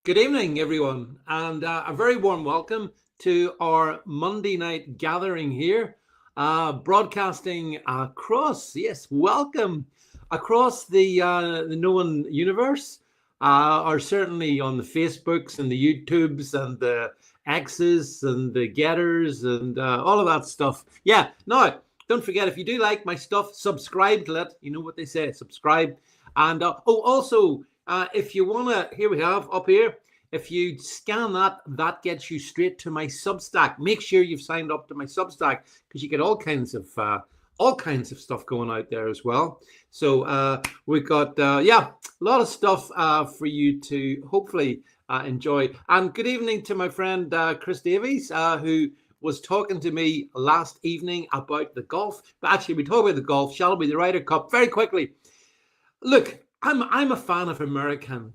Good evening, everyone, and a very warm welcome to our Monday night gathering here, broadcasting across, yes, welcome across the known universe, or certainly on the Facebooks and the YouTubes and the X's and the Getters and all of that stuff. Yeah, now, don't forget, if you do like my stuff, subscribe to it. You know what they say, subscribe. And also, if you want to, here we have up here. If you scan that, that gets you straight to my Substack. Make sure you've signed up to my Substack because you get all kinds of stuff going out there as well. So we've got a lot of stuff for you to hopefully enjoy. And good evening to my friend Chris Davies, who was talking to me last evening about the golf. But actually, we talk about the golf. Shall we? The Ryder Cup. Very quickly. Look, I'm a fan of Americana,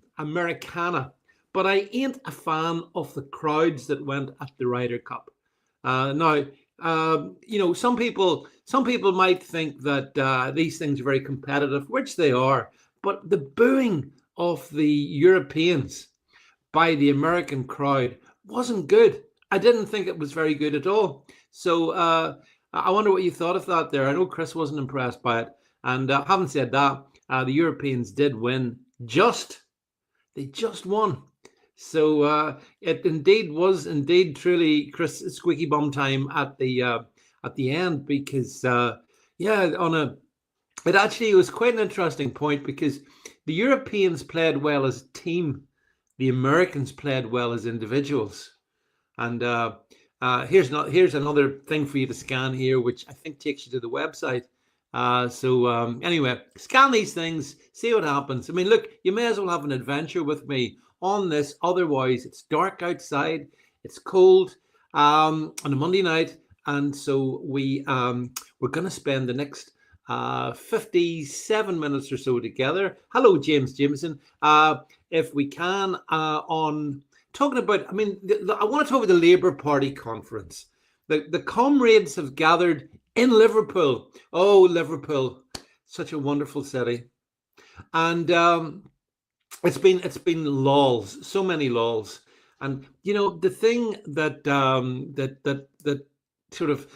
but I ain't a fan of the crowds that went at the Ryder Cup. Now, some people might think that these things are very competitive, which they are. But the booing of the Europeans by the American crowd wasn't good. I didn't think it was very good at all. So I wonder what you thought of that there. I know Chris wasn't impressed by it. And having said that, the Europeans did win. They just won. So it indeed was truly Chris squeaky bum time at the end, because it actually was quite an interesting point, because the Europeans played well as a team, the Americans played well as individuals. And here's another thing for you to scan here, which I think takes you to the website. Anyway, scan these things, see what happens. I mean, look, you may as well have an adventure with me on this. Otherwise, it's dark outside, it's cold on a Monday night, and so we're going to spend the next 57 minutes or so together. Hello, James Jameson. If we can, on talking about, I mean, I want to talk about the Labour Party conference. The comrades have gathered in Liverpool. Oh, Liverpool, such a wonderful city. And it's been lols, so many lols. And the thing that that sort of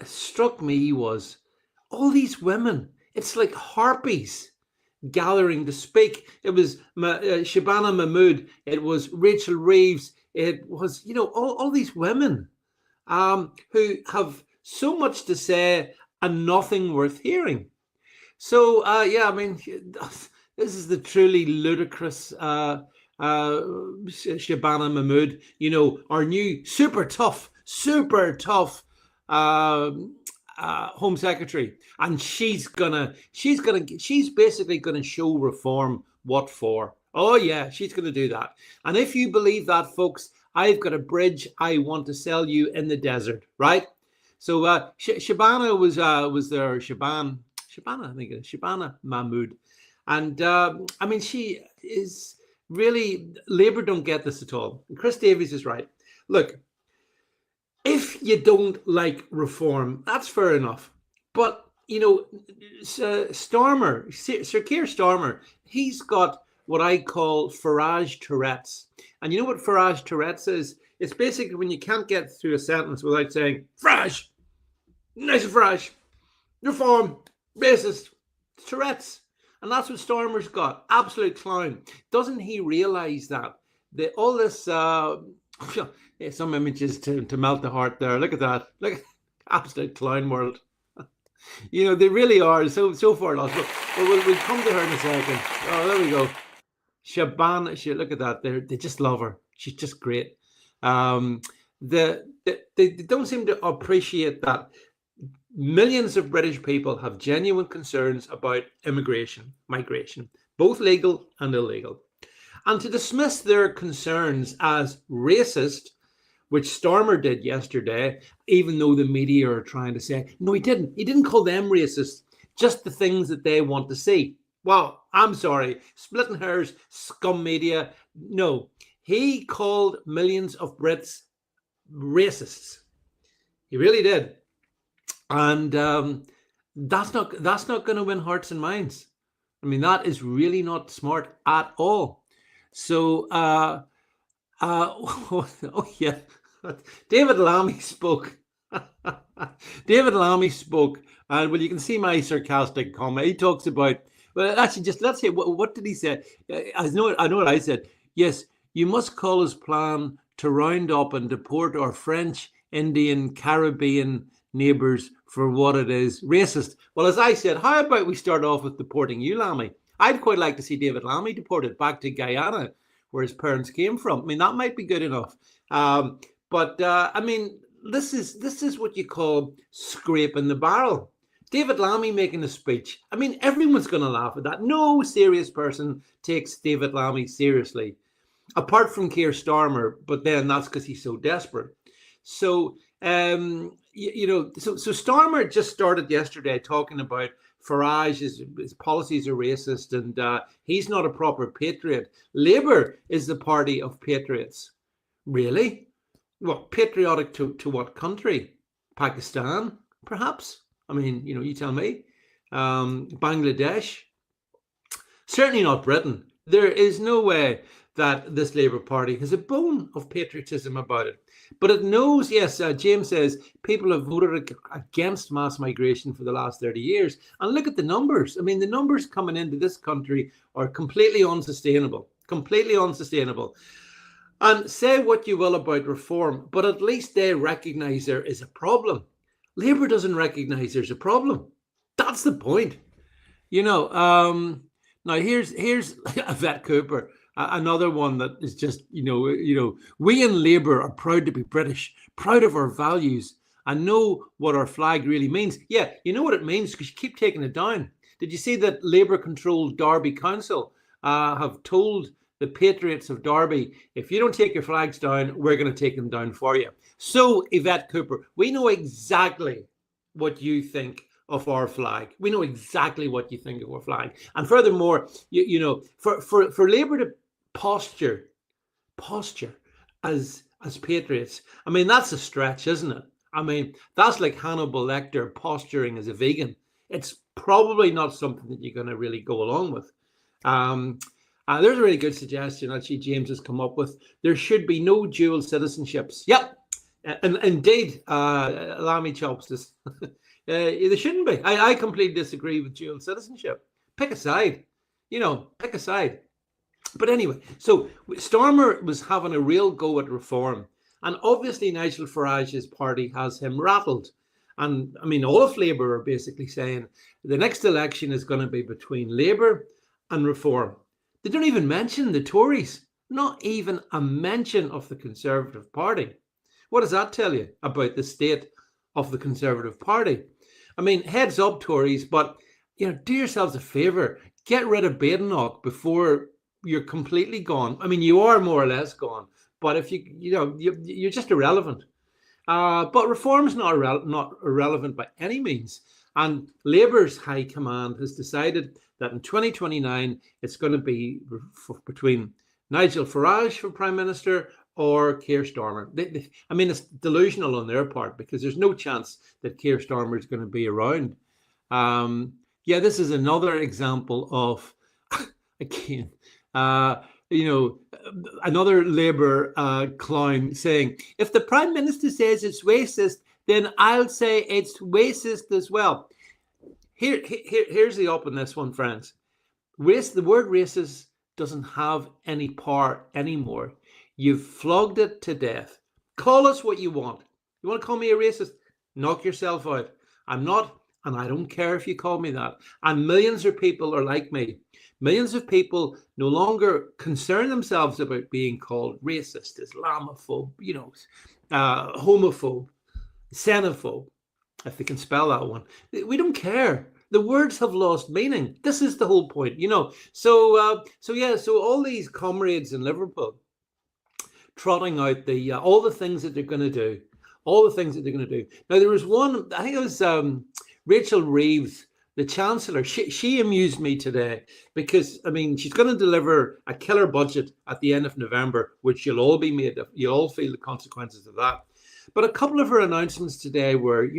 struck me was all these women. It's like harpies gathering to speak. It was Shabana Mahmood. It was Rachel Reeves. It was all these women who have so much to say and nothing worth hearing. So I mean, this is the truly ludicrous Shabana Mahmood, our new super tough Home Secretary, and she's basically gonna show reform what for. Oh yeah, she's gonna do that. And if you believe that, folks, I've got a bridge I want to sell you in the desert, right? So Shabana was there. Shabana, I think it's Shabana Mahmood. And I mean, she is really, Labour don't get this at all. And Chris Davies is right. Look, if you don't like reform, that's fair enough. But, Sir Keir Starmer, he's got what I call Farage Tourette's. And you know what Farage Tourette's is? It's basically when you can't get through a sentence without saying, Farage, nice and Farage, reform, racist, Tourette's. And that's what Starmer's got. Absolute clown. Doesn't he realize that? All this, some images to melt the heart there. Look at that. Look at absolute clown world. They really are so far lost. But we'll come to her in a second. Oh, there we go. Shabana, look at that. They just love her. She's just great. They don't seem to appreciate that millions of British people have genuine concerns about migration, both legal and illegal. And to dismiss their concerns as racist, which Starmer did yesterday, even though the media are trying to say, no, he didn't. He didn't call them racist, just the things that they want to see. Well, I'm sorry, splitting hairs, scum media. No, he called millions of Brits racists. He really did. And that's not going to win hearts and minds. I mean, that is really not smart at all. So, oh yeah, David Lammy spoke. David Lammy spoke, and well, you can see my sarcastic comment. He talks about, well, actually, just let's say, what did he say? I know what I said. Yes, you must call his plan to round up and deport our French, Indian, Caribbean neighbours for what it is, racist. Well, as I said, how about we start off with deporting you, Lammy? I'd quite like to see David Lammy deported back to Guyana, where his parents came from. I mean, that might be good enough. But I mean, this is what you call scraping the barrel. David Lammy making a speech. I mean, everyone's going to laugh at that. No serious person takes David Lammy seriously, apart from Keir Starmer. But then that's because he's so desperate. So, so Starmer just started yesterday talking about Farage, his policies are racist, and he's not a proper patriot. Labour is the party of patriots. Really? What, patriotic to what country? Pakistan, perhaps? I mean, you tell me. Bangladesh? Certainly not Britain. There is no way that this Labour Party has a bone of patriotism about it. But it knows, yes, James says, people have voted against mass migration for the last 30 years. And look at the numbers. I mean, the numbers coming into this country are completely unsustainable. Completely unsustainable. And say what you will about reform, but at least they recognise there is a problem. Labour doesn't recognise there's a problem. That's the point. Now here's Yvette Cooper, another one that is just, we in Labour are proud to be British, proud of our values, and know what our flag really means. Yeah, you know what it means because you keep taking it down. Did you see that Labour-controlled Derby Council have told the patriots of Derby, if you don't take your flags down, we're going to take them down for you. So, Yvette Cooper, we know exactly what you think of our flag. We know exactly what you think of our flag. And furthermore, for Labour to posture as patriots, I mean, that's a stretch, isn't it? I mean, that's like Hannibal Lecter posturing as a vegan. It's probably not something that you're going to really go along with. There's a really good suggestion actually James has come up with. There should be no dual citizenships. Yep. And indeed, Lammy chops this. There shouldn't be. I completely disagree with dual citizenship. Pick a side. Pick a side. But anyway, so Starmer was having a real go at reform. And obviously Nigel Farage's party has him rattled. And I mean, all of Labour are basically saying the next election is going to be between Labour and reform. They don't even mention the Tories, not even a mention of the Conservative Party. What does that tell you about the state of the Conservative Party? I mean, heads up, Tories, but do yourselves a favour. Get rid of Badenoch before you're completely gone. I mean, you are more or less gone, but if you're just irrelevant. But reform's not irrelevant by any means. And Labour's high command has decided that in 2029, it's going to be between Nigel Farage for Prime Minister or Keir Starmer. I mean, it's delusional on their part because there's no chance that Keir Starmer is going to be around. This is another example of, again, another Labour clown saying, if the Prime Minister says it's racist, then I'll say it's racist as well. Here's the up on this one, friends. The word racist doesn't have any power anymore. You've flogged it to death. Call us what you want. You want to call me a racist? Knock yourself out. I'm not, and I don't care if you call me that. And millions of people are like me. Millions of people no longer concern themselves about being called racist, Islamophobe, homophobe, xenophobe, if they can spell that one. We don't care. The words have lost meaning. This is the whole point, So all these comrades in Liverpool trotting out all the things that they're going to do, Now, there was one, I think it was Rachel Reeves, the Chancellor. She amused me today because, I mean, she's going to deliver a killer budget at the end of November, which you'll all feel the consequences of that. But a couple of her announcements today were,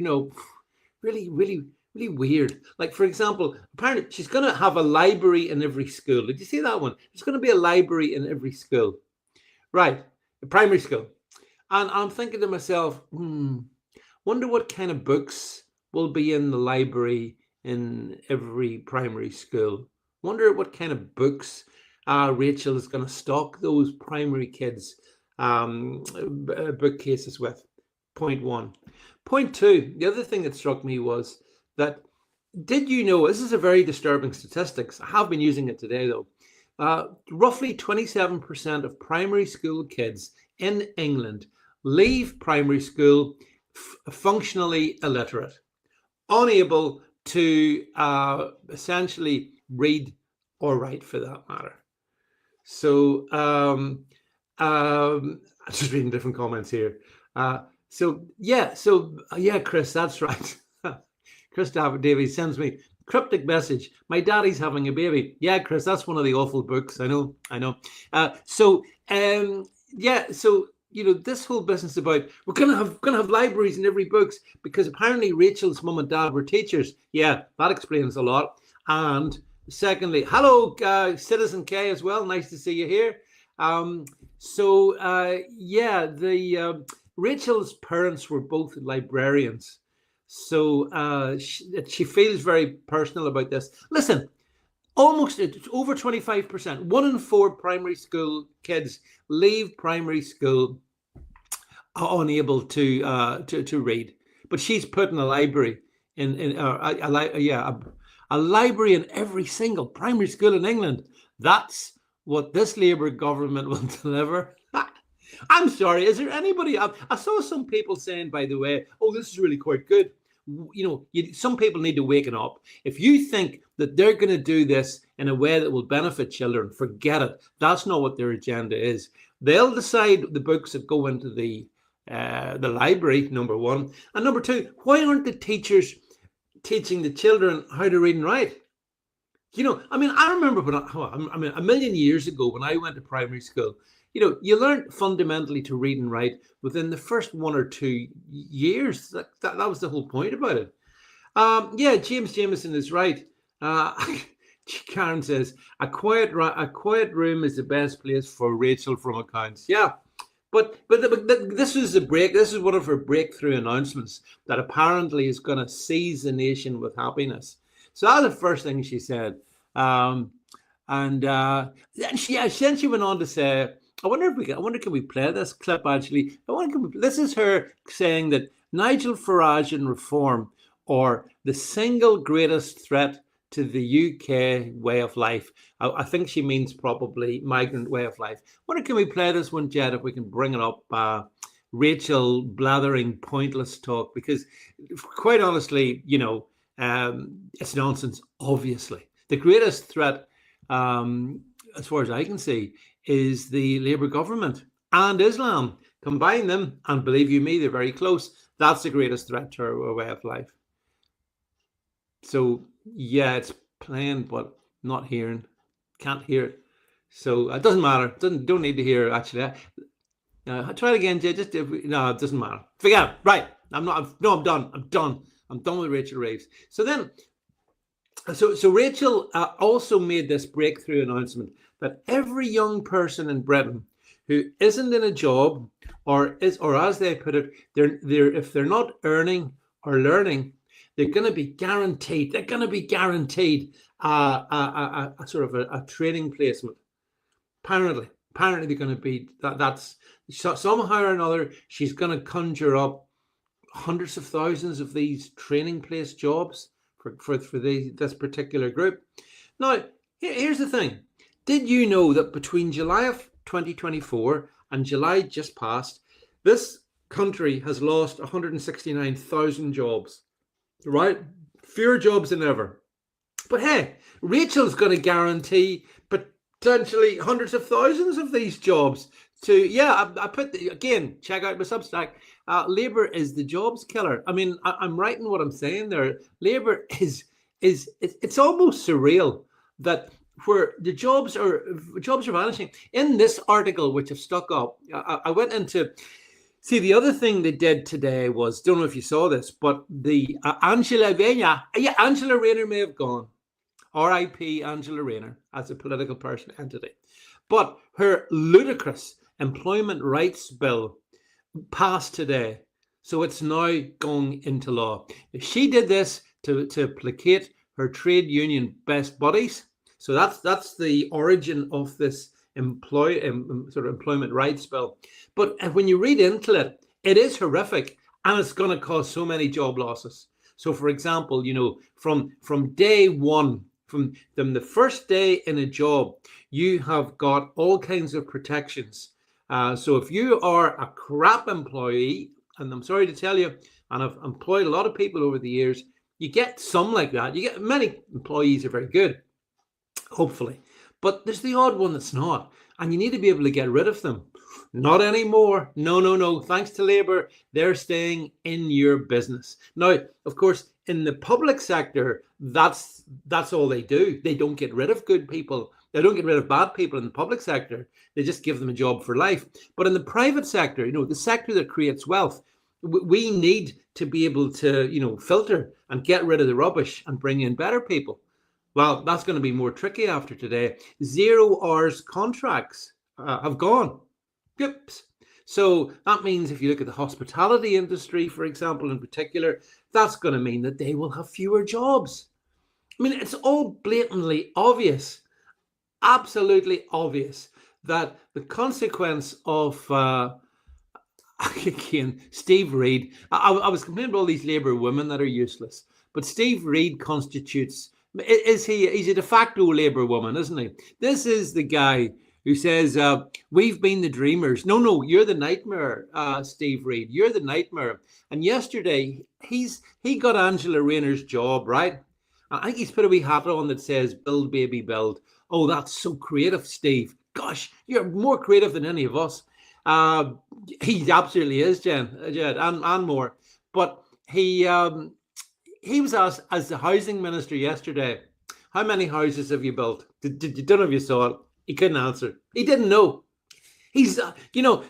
really, really really weird. Like, for example, apparently she's going to have a library in every school. Did you see that one? There's going to be a library in every school, right? A primary school. And I'm thinking to myself, wonder what kind of books will be in the library in every primary school. Wonder what kind of books Rachel is going to stock those primary kids' bookcases with. Point one. Point two, the other thing that struck me was that, did you know, this is a very disturbing statistics. I have been using it today though. Roughly 27% of primary school kids in England leave primary school functionally illiterate, unable to essentially read or write for that matter. So I'm just reading different comments here. Chris, that's right. Chris Davies sends me cryptic message. My daddy's having a baby. Yeah, Chris, that's one of the awful books. I know. This whole business about we're gonna have libraries in every books because apparently Rachel's mum and dad were teachers. Yeah, that explains a lot. And secondly, hello, Citizen K as well. Nice to see you here. Rachel's parents were both librarians. So she feels very personal about this. Listen, almost over 25%, 1 in 4 primary school kids leave primary school unable to read. But she's putting a library a library in every single primary school in England. That's what this Labour government will deliver. I'm sorry, is there anybody? I saw some people saying, by the way, oh, this is really quite good. Some people need to waken up. If you think that they're going to do this in a way that will benefit children, forget it. That's not what their agenda is. They'll decide the books that go into the library, number one. And number two, why aren't the teachers teaching the children how to read and write? I remember a million years ago when I went to primary school, you learned fundamentally to read and write within the first 1 or 2 years. That was the whole point about it. James Jameson is right. Karen says, a quiet room is the best place for Rachel from accounts. Yeah, but this is This is one of her breakthrough announcements that apparently is going to seize the nation with happiness. So that's the first thing she said. Then she went on to say, I wonder can we play this clip actually? This is her saying that Nigel Farage and reform are the single greatest threat to the UK way of life. I think she means probably migrant way of life. Wonder can we play this one, Jed, if we can bring it up? Rachel blathering pointless talk, because quite honestly, it's nonsense. Obviously, the greatest threat, as far as I can see, is the Labour government and Islam. Combine them, and believe you me, they're very close. That's the greatest threat to our way of life. So yeah, it's playing, but not hearing. Can't hear it. So it doesn't matter. Don't need to hear it, actually. Try it again, Jay. No, it doesn't matter. Forget it. Right. I'm done. I'm done with Rachel Reeves. So Rachel also made this breakthrough announcement that every young person in Britain who isn't in a job, or as they put it, if they're not earning or learning, they're going to be guaranteed. They're going to be guaranteed a sort of a training placement. Apparently they're going to be that's somehow or another. She's going to conjure up hundreds of thousands of these training place jobs for this particular group. Now, here's the thing. Did you know that between July of 2024 and July just past, this country has lost 169,000 jobs, right? Fewer jobs than ever. But hey, Rachel's going to guarantee potentially hundreds of thousands of these jobs I put, again, check out my Substack. Labour is the jobs killer. I mean, I'm writing what I'm saying there. Labour it's almost surreal that where the jobs are vanishing. In this article, which I've stuck up, I went into See, the other thing they did today was, don't know if you saw this, but the Angela Rayner may have gone. R.I.P. Angela Rayner as a political person entity. But her ludicrous employment rights bill passed today. So it's now going into law. She did this to placate her trade union best buddies. So that's the origin of this sort of employment rights bill. But when you read into it, it is horrific, and it's going to cause so many job losses. So, for example, from day one, from the first day in a job, you have got all kinds of protections. So if you are a crap employee, and I'm sorry to tell you, and I've employed a lot of people over the years, you get some like that. You get many employees are very good, hopefully, but there's the odd one that's not, and you need to be able to get rid of them. Not anymore. No. Thanks to Labour, they're staying in your business. Now, of course, in the public sector, that's all they do. They don't get rid of good people. They don't get rid of bad people in the public sector. They just give them a job for life. But in the private sector, the sector that creates wealth, we need to be able to, filter and get rid of the rubbish and bring in better people. Well, that's going to be more tricky after today. 0 hours contracts have gone. Oops. So that means if you look at the hospitality industry, for example, in particular, that's going to mean that they will have fewer jobs. I mean, it's all blatantly obvious, absolutely obvious, that the consequence of, again, Steve Reid, I was complaining about all these Labour women that are useless, but Steve Reid constitutes, he's a de facto Labour woman, isn't he? This is the guy who says, we've been the dreamers. No, you're the nightmare, Steve Reid. You're the nightmare. And yesterday, he got Angela Rayner's job, right? I think he's put a wee hat on that says, build, baby, build. Oh, that's so creative, Steve. Gosh, you're more creative than any of us. He absolutely is, Jed, and more. But he was asked, as the housing minister yesterday, how many houses have you built? Don't know if you saw it. He couldn't answer. He didn't know. He's,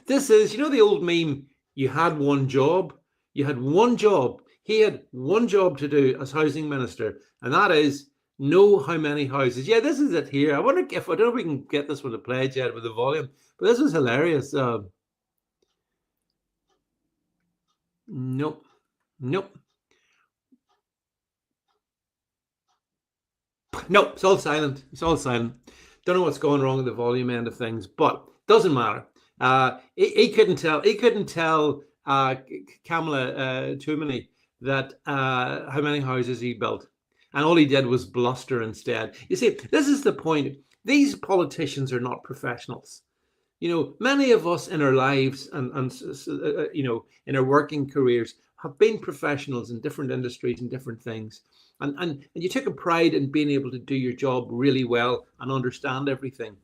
this is, the old meme, you had one job. You had one job. He had one job to do as housing minister, and that is know how many houses. Yeah, this is it here. I don't know if we can get this one to play yet with the volume, but this was hilarious. Nope. No, it's all silent. Don't know what's going wrong with the volume end of things, but doesn't matter. He couldn't tell Kamala Toomey that how many houses he built, and all he did was bluster instead. You see, this is the point. These politicians are not professionals. Many of us in our lives and in our working careers have been professionals in different industries and different things. And you took a pride in being able to do your job really well and understand everything.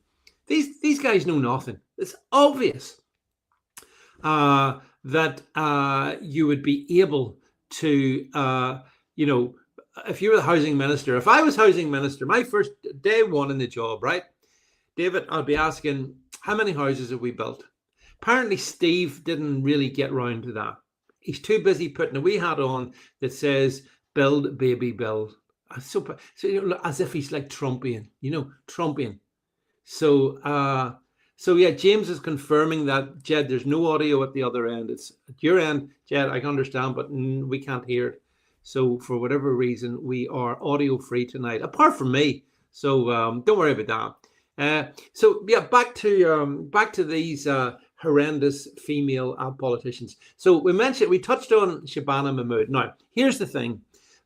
These guys know nothing. It's obvious that you would be able to, if you were the housing minister, if I was housing minister, my first day one in the job, right, David, I'll be asking, how many houses have we built? Apparently, Steve didn't really get round to that. He's too busy putting a wee hat on that says, build, baby, build. So as if he's like Trumpian, Trumpian. So yeah, James is confirming that, Jed, there's no audio at the other end. It's at your end, Jed, I can understand, but we can't hear it. So for whatever reason, we are audio free tonight, apart from me. So don't worry about that. So yeah, back to these horrendous female politicians. So we touched on Shabana Mahmood. Now, here's the thing,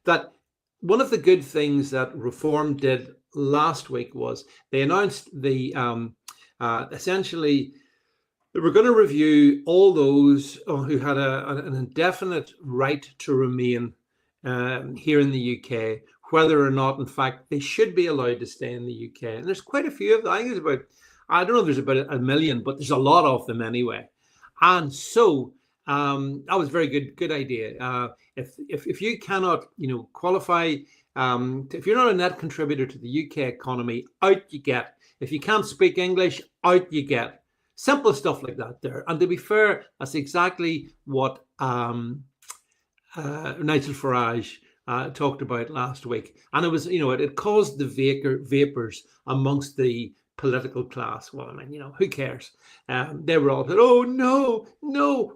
that one of the good things that Reform did last week was they announced the essentially they were going to review all those who had an indefinite right to remain here in the UK, whether or not, in fact, they should be allowed to stay in the UK. And there's quite a few of them. I think I don't know if there's about 1 million, but there's a lot of them anyway. And so that was a very good idea. If you cannot, qualify, if you're not a net contributor to the UK economy, out you get. If you can't speak English, out you get. Simple stuff like that there. And to be fair, that's exactly what Nigel Farage talked about last week. And it was, it caused the vapors amongst the political class. Well, I mean, who cares? They were all, oh no,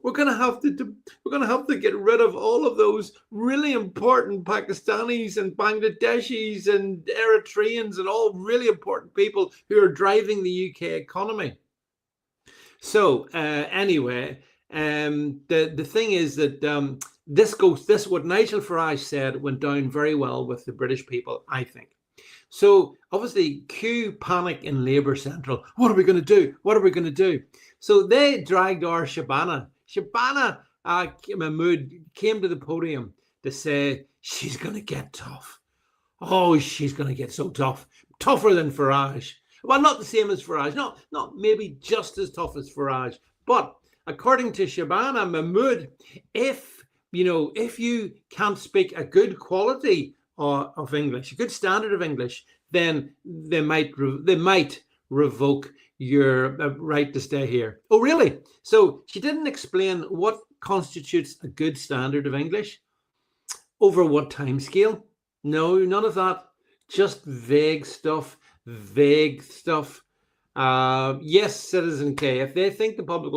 we're going to have to get rid of all of those really important Pakistanis and Bangladeshis and Eritreans and all really important people who are driving the UK economy. So anyway, the thing is that this what Nigel Farage said went down very well with the British people, I think. So obviously, cue panic in Labour Central. What are we going to do? What are we going to do? So they dragged our Shabana. Shabana Mahmood came to the podium to say she's going to get tough. Oh, she's going to get so tough, tougher than Farage. Well, not the same as Farage, not maybe just as tough as Farage, but according to Shabana Mahmood, if you can't speak a good quality of English, a good standard of English, then they might revoke your right to stay here. Oh, really? So she didn't explain what constitutes a good standard of English, over what time scale. No, none of that. Just vague stuff. Yes, Citizen K, if they think the public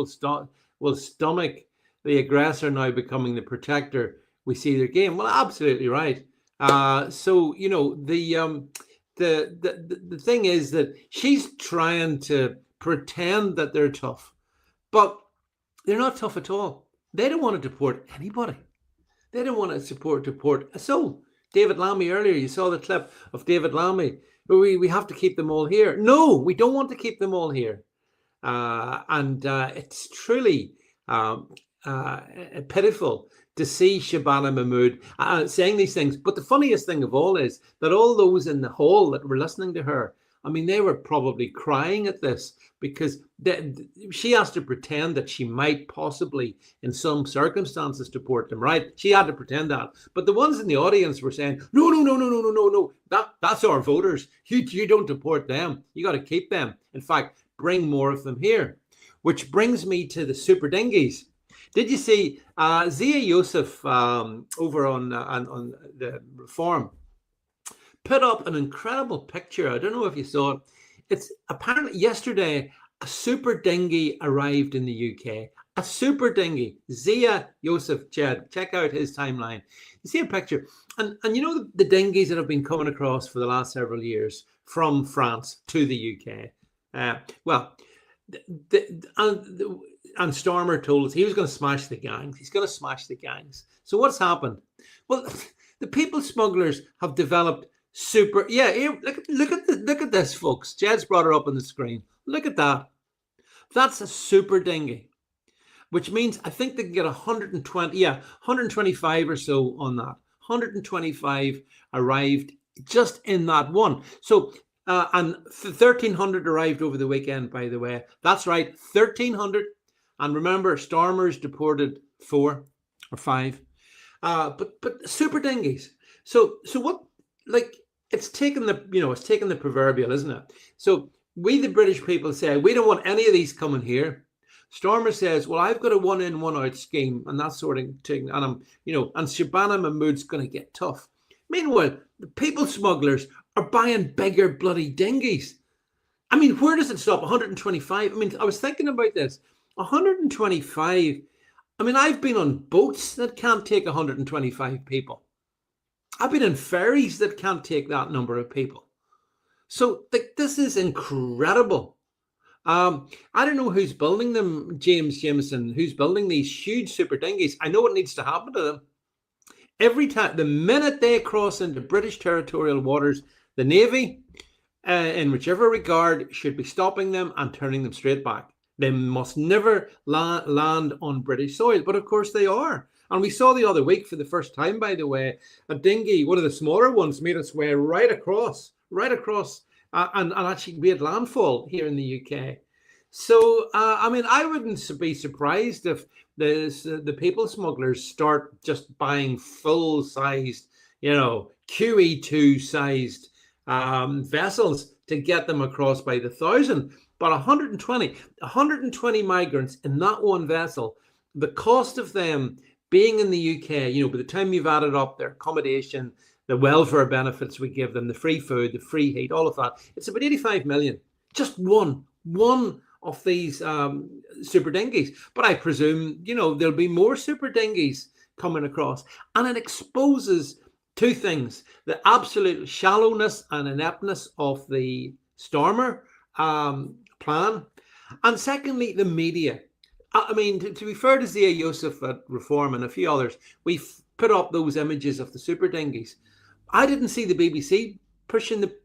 will stomach the aggressor now becoming the protector, we see their game. Well, absolutely right. So the thing is that she's trying to pretend that they're tough, but they're not tough at all. They don't want to deport anybody. They don't want to deport a soul. David Lammy earlier, you saw the clip of David Lammy. We have to keep them all here. No, we don't want to keep them all here. And it's truly pitiful to see Shabana Mahmood saying these things. But the funniest thing of all is that all those in the hall that were listening to her, I mean, they were probably crying at this because she has to pretend that she might possibly, in some circumstances, deport them, right? She had to pretend that. But the ones in the audience were saying, no. That's our voters. You don't deport them. You got to keep them. In fact, bring more of them here. Which brings me to the super dinghies. Did you see Zia Yusuf over on the Reform put up an incredible picture? I don't know if you saw it. It's apparently yesterday a super dinghy arrived in the UK. A super dinghy. Zia Yusuf, check out his timeline. You see a picture. And the dinghies that have been coming across for the last several years from France to the UK. And Stormer told us he was going to smash the gangs. He's going to smash the gangs. So what's happened? Well, the people smugglers have developed super. Yeah, here, look at this, folks. Jed's brought her up on the screen. Look at that. That's a super dinghy, which means I think they can get 125 or so on that. 125 arrived just in that one. So. And 1,300 arrived over the weekend, by the way. That's right, 1,300. And remember, Stormers deported 4 or 5. But super dinghies. So what? Like it's taken the proverbial, isn't it? So we, the British people, say we don't want any of these coming here. Stormer says, well, I've got a one in, one out scheme and that sort of thing. And and Shabana Mahmood's going to get tough. Meanwhile, the people smugglers are buying bigger bloody dinghies. I mean, where does it stop? 125? I mean, I was thinking about this. 125. I mean, I've been on boats that can't take 125 people. I've been in ferries that can't take that number of people. So this is incredible. I don't know who's building them, James Jameson, who's building these huge super dinghies. I know what needs to happen to them. Every time, the minute they cross into British territorial waters, the Navy, in whichever regard, should be stopping them and turning them straight back. They must never land on British soil. But of course they are. And we saw the other week, for the first time, by the way, a dinghy, one of the smaller ones, made its way right across, and actually made landfall here in the UK. So, I mean, I wouldn't be surprised if the people smugglers start just buying full-sized, QE2-sized vessels to get them across by the thousand. But 120 migrants in that one vessel, the cost of them being in the UK, by the time you've added up their accommodation, the welfare benefits we give them, the free food, the free heat, all of that, it's about 85 million. Just one of these super dinghies. But I presume, there'll be more super dinghies coming across. And it exposes two things: the absolute shallowness and ineptness of the Stormer plan. And secondly, the media. I mean, to be fair to Zia Yusuf at Reform and a few others, we've put up those images of the super dinghies. I didn't see the BBC pushing the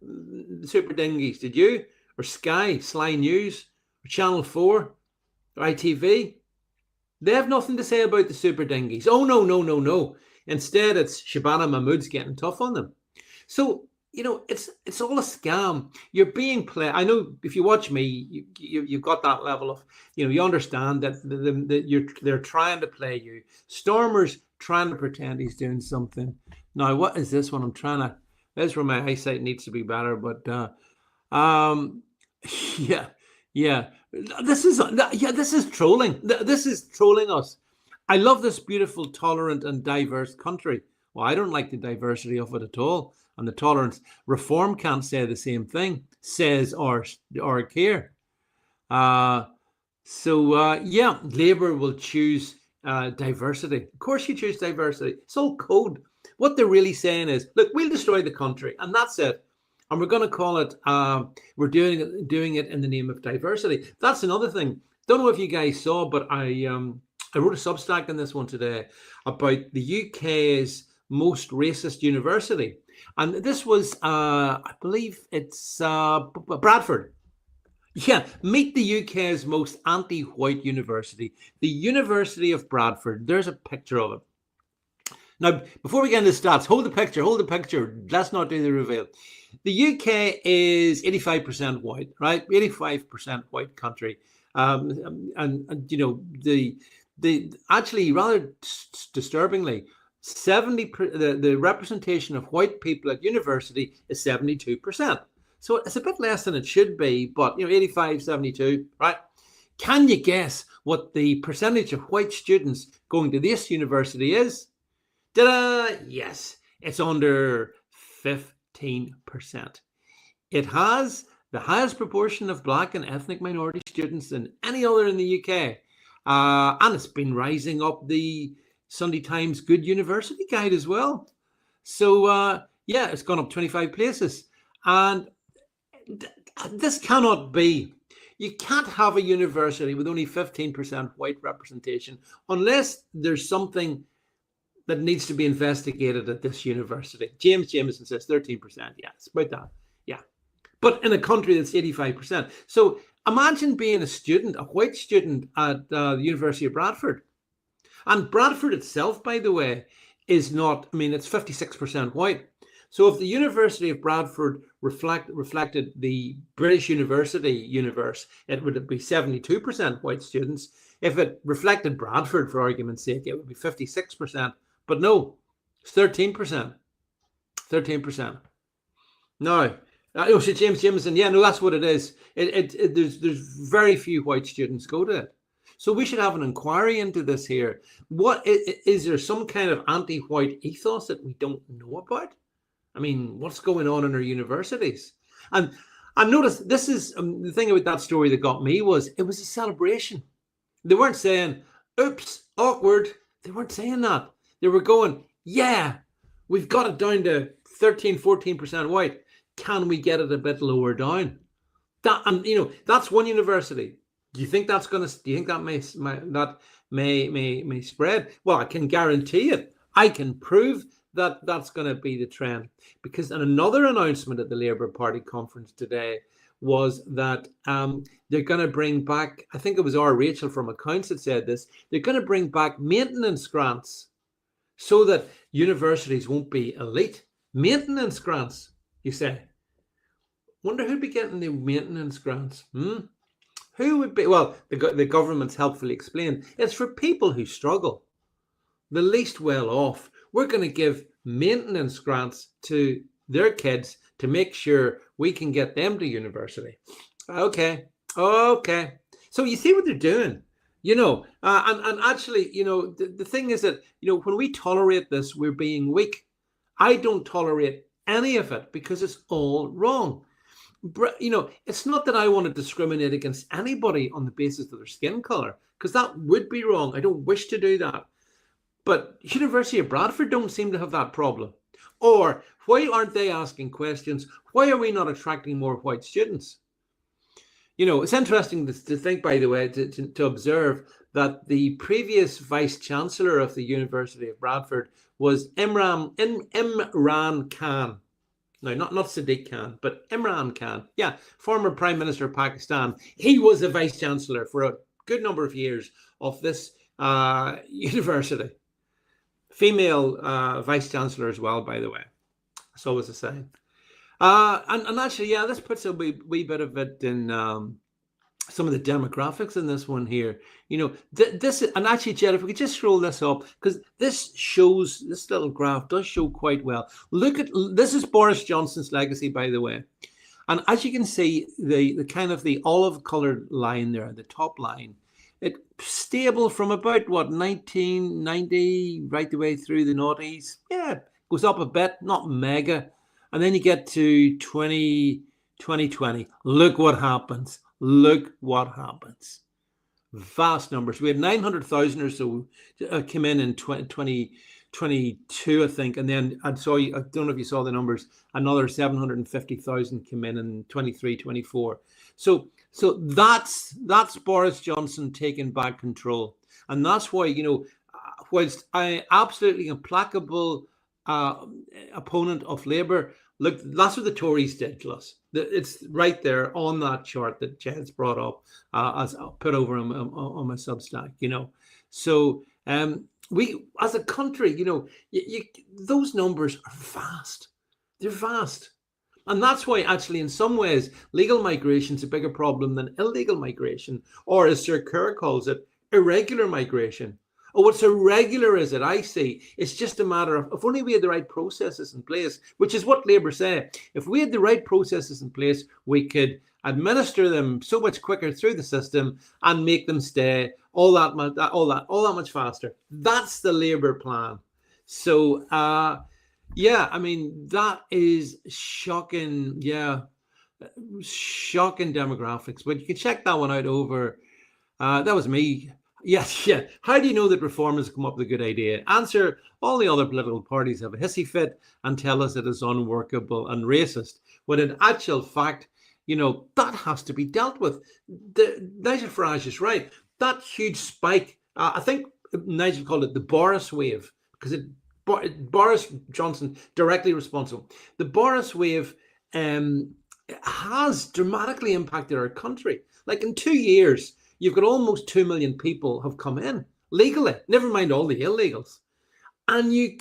super dinghies, did you? Or Sky News, or Channel 4, or ITV? They have nothing to say about the super dinghies. Oh, no. Instead, it's Shabana Mahmood's getting tough on them. So, it's all a scam. You're being played. I know if you watch me, you've got that level of, you understand that they're trying to play you. Stormer's trying to pretend he's doing something. Now, what is this one? That's where my eyesight needs to be better. But yeah. This is trolling. This is trolling us. I love this beautiful, tolerant, and diverse country. Well, I don't like the diversity of it at all. And the tolerance. Reform can't say the same thing, says our Keir. Labour will choose diversity. Of course you choose diversity. It's all code. What they're really saying is, look, we'll destroy the country, and that's it. And we're going to call it, we're doing it in the name of diversity. That's another thing. Don't know if you guys saw, but I wrote a Substack on this one today about the UK's most racist university. And this was, I believe it's Bradford. Yeah, meet the UK's most anti-white university, the University of Bradford. There's a picture of it. Now, before we get into stats, hold the picture. Let's not do the reveal. The UK is 85% white, right? 85% white country. The actually, rather disturbingly, the representation of white people at university is 72%. So it's a bit less than it should be, but 85, 72, right? Can you guess what the percentage of white students going to this university is? Yes, it's under 15%. It has the highest proportion of black and ethnic minority students than any other in the UK. And it's been rising up the Sunday Times Good University Guide as well. So, it's gone up 25 places. And this cannot be. You can't have a university with only 15% white representation unless there's something that needs to be investigated at this university. James Jameson says 13%. Yeah, it's about that. Yeah. But in a country that's 85%. So imagine being a white student at the University of Bradford. And Bradford itself, by the way, is not, it's 56% white. So if the University of Bradford reflected the British university universe, it would be 72% white students. If it reflected Bradford, for argument's sake, it would be 56%. But no, it's 13%. 13%. No. So James Jameson, that's what it is. There's very few white students go to it. So we should have an inquiry into this here. What is there some kind of anti-white ethos that we don't know about? What's going on in our universities? And notice this is the thing about that story that got me was it was a celebration. They weren't saying, oops, awkward. They weren't saying that. They were going, yeah, we've got it down to 13, 14% white. Can we get it a bit lower down? That's one university. Do you think that may spread? Well, I can guarantee it. I can prove that that's going to be the trend, because another announcement at the Labour Party conference today was that they're going to bring back, I think it was our Rachel from accounts that said this, they're going to bring back maintenance grants so that universities won't be elite. Maintenance grants, you say. Wonder who'd be getting the maintenance grants? Who would be? Well, the government's helpfully explained. It's for people who struggle, the least well off. We're going to give maintenance grants to their kids to make sure we can get them to university. Okay. So you see what they're doing, and actually, the thing is that, when we tolerate this, we're being weak. I don't tolerate any of it because it's all wrong. It's not that I want to discriminate against anybody on the basis of their skin color, because that would be wrong. I don't wish to do that. But University of Bradford don't seem to have that problem. Or why aren't they asking questions? Why are we not attracting more white students? It's interesting to think, by the way, to observe that the previous vice chancellor of the University of Bradford was Imran Khan. No, not Sadiq Khan, but Imran Khan. Yeah, former Prime Minister of Pakistan. He was a vice chancellor for a good number of years of this university. Female vice chancellor as well, by the way. So was a saying. And actually, yeah, this puts a wee bit of it in some of the demographics in this one here. This, and actually, Jed, if we could just scroll this up, because this little graph does show quite well. Look at, this is Boris Johnson's legacy, by the way. And as you can see, the kind of the olive colored line there, the top line, it's stable from about, 1990 right the way through the noughties. Yeah, goes up a bit, not mega. And then you get to 2020. Look what happens. Vast numbers. We had 900,000 or so came in 2022, I think. And then I don't know if you saw the numbers, another 750,000 came in 23, 24. So that's Boris Johnson taking back control. And that's why, whilst I absolutely implacable opponent of Labour, look, that's what the Tories did to us. It's right there on that chart that Jed's brought up, as I'll put over on my Substack. So we, as a country, those numbers are vast. They're vast, and that's why actually, in some ways, legal migration is a bigger problem than illegal migration, or as Sir Kerr calls it, irregular migration. Oh, what's irregular is it? I see. It's just a matter of, if only we had the right processes in place, which is what Labour say. If we had the right processes in place, we could administer them so much quicker through the system and make them stay all that much faster. That's the Labour plan. So, yeah, I mean, that is shocking. Yeah, shocking demographics. But you can check that one out over. That was me. Yes, yeah. How do you know that reformers come up with a good idea? Answer, all the other political parties have a hissy fit and tell us it is unworkable and racist. When in actual fact, that has to be dealt with. Nigel Farage is right. That huge spike, I think Nigel called it the Boris wave, because Boris Johnson directly responsible. The Boris wave has dramatically impacted our country. Like in 2 years, you've got almost 2 million people have come in legally, never mind all the illegals. And you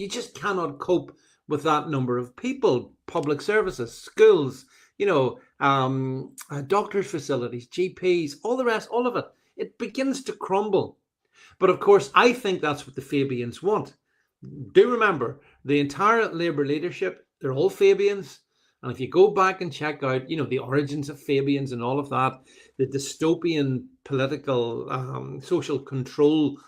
just cannot cope with that number of people. Public services, schools, doctors' facilities, GPs, all the rest, all of it. It begins to crumble. But of course, I think that's what the Fabians want. Do remember, the entire Labour leadership, they're all Fabians. And if you go back and check out, the origins of Fabians and all of that, the dystopian political social control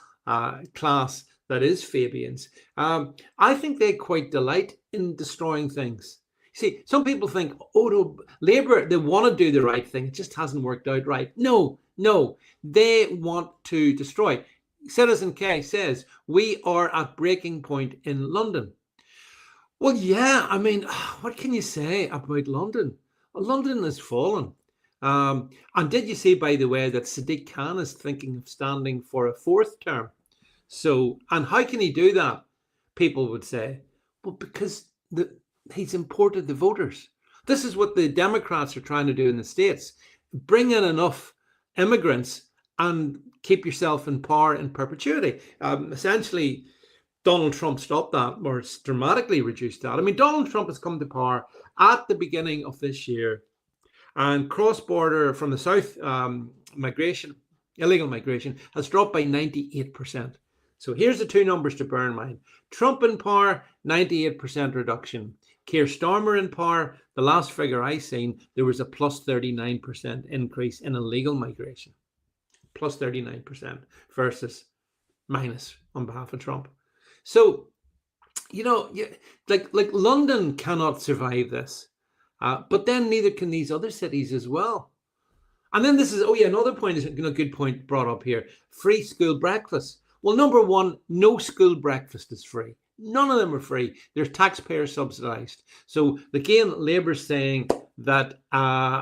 class that is Fabians, I think they quite delight in destroying things. See, some people think, no, Labour, they want to do the right thing. It just hasn't worked out right. No, they want to destroy. Citizen K says, we are at breaking point in London. Well, yeah, I mean, what can you say about London? London has fallen. And did you see, by the way, that Sadiq Khan is thinking of standing for a 4th term? So, and how can he do that? People would say, well, because he's imported the voters. This is what the Democrats are trying to do in the States. Bring in enough immigrants and keep yourself in power in perpetuity. Essentially, Donald Trump stopped that, or dramatically reduced that. I mean, Donald Trump has come to power at the beginning of this year, and cross-border from the south illegal migration, has dropped by 98%. So here's the two numbers to bear in mind. Trump in power, 98% reduction. Keir Starmer in power, the last figure I seen, there was a plus 39% increase in illegal migration. Plus 39% versus minus on behalf of Trump. So, like London cannot survive this, but then neither can these other cities as well. And then this is, another point is a good point brought up here. Free school breakfast. Well, number one, no school breakfast is free. None of them are free. They're taxpayer subsidized. So again, Labour's saying that,